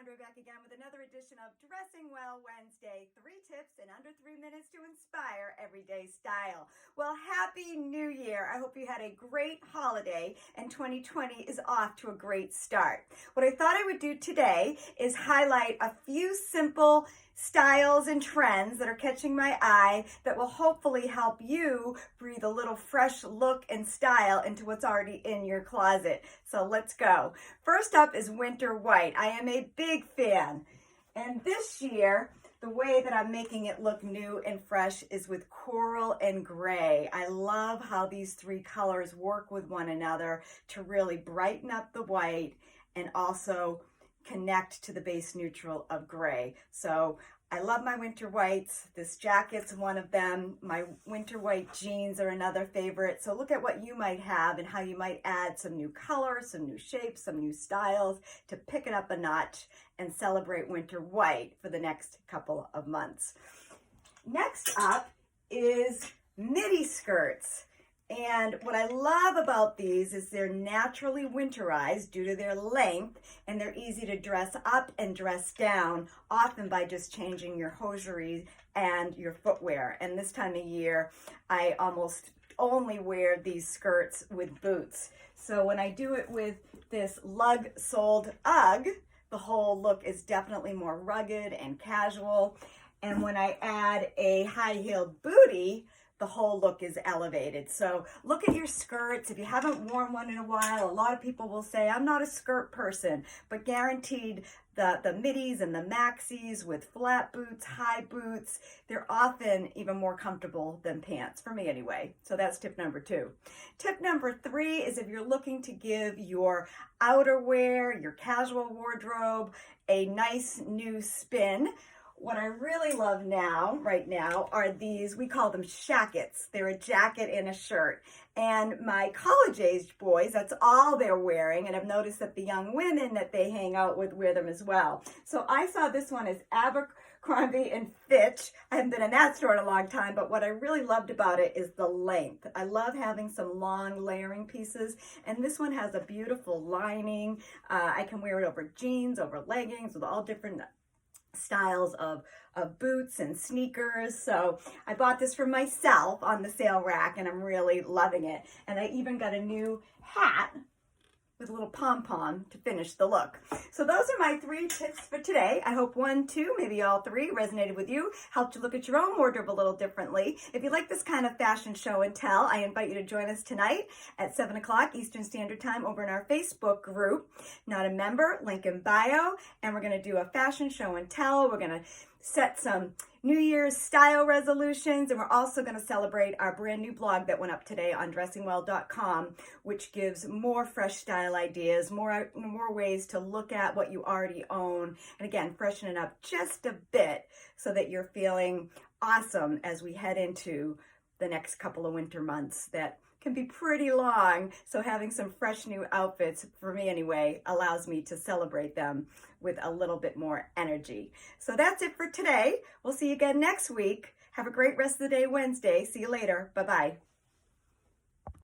Andre back again with another edition of Dressing Well Wednesday. 3 tips in under 3 minutes to inspire everyday style. Well, Happy New Year. I hope you had a great holiday and 2020 is off to a great start. What I thought I would do today is highlight a few simple styles and trends that are catching my eye that will hopefully help you breathe a little fresh look and style into what's already in your closet. So let's go. First up is winter white. I am a big fan. And this year, the way that I'm making it look new and fresh is with coral and gray. I love how these three colors work with one another to really brighten up the white and also connect to the base neutral of gray. So I love my winter whites. This jacket's one of them. My winter white jeans are another favorite. So look at what you might have and how you might add some new colors, some new shapes, some new styles to pick it up a notch and celebrate winter white for the next couple of months. Next up is midi skirts. And what I love about these is they're naturally winterized due to their length, and they're easy to dress up and dress down, often by just changing your hosiery and your footwear. And this time of year, I almost only wear these skirts with boots. So when I do it with this lug-soled Ugg, the whole look is definitely more rugged and casual. And when I add a high-heeled bootie, the whole look is elevated. So look at your skirts. If you haven't worn one in a while, a lot of people will say, I'm not a skirt person, but guaranteed the middies and the maxis with flat boots, high boots, they're often even more comfortable than pants, for me anyway. So that's tip number 2. Tip number 3 is if you're looking to give your outerwear, your casual wardrobe, a nice new spin, what I really love right now, are these, we call them shackets. They're a jacket and a shirt. And my college-aged boys, that's all they're wearing. And I've noticed that the young women that they hang out with wear them as well. So I saw this one as Abercrombie and Fitch. I haven't been in that store in a long time, but what I really loved about it is the length. I love having some long layering pieces. And this one has a beautiful lining. I can wear it over jeans, over leggings, with all different styles of boots and sneakers. So I bought this for myself on the sale rack and I'm really loving it. And I even got a new hat with a little pom-pom to finish the look. So those are my 3 tips for today. I hope 1, 2, maybe all 3 resonated with you, helped you look at your own wardrobe a little differently. If you like this kind of fashion show and tell, I invite you to join us tonight at 7 o'clock Eastern Standard Time over in our Facebook group. Not a member, link in bio, and we're going to do a fashion show and tell. We're going to set some New Year's style resolutions, and we're also going to celebrate our brand new blog that went up today on dressingwell.com, which gives more fresh style ideas, more ways to look at what you already own, and again, freshen it up just a bit so that you're feeling awesome as we head into the next couple of winter months that can be pretty long. So having some fresh new outfits, for me anyway, allows me to celebrate them with a little bit more energy. So that's it for today. We'll see you again next week. Have a great rest of the day Wednesday. See you later. Bye-bye.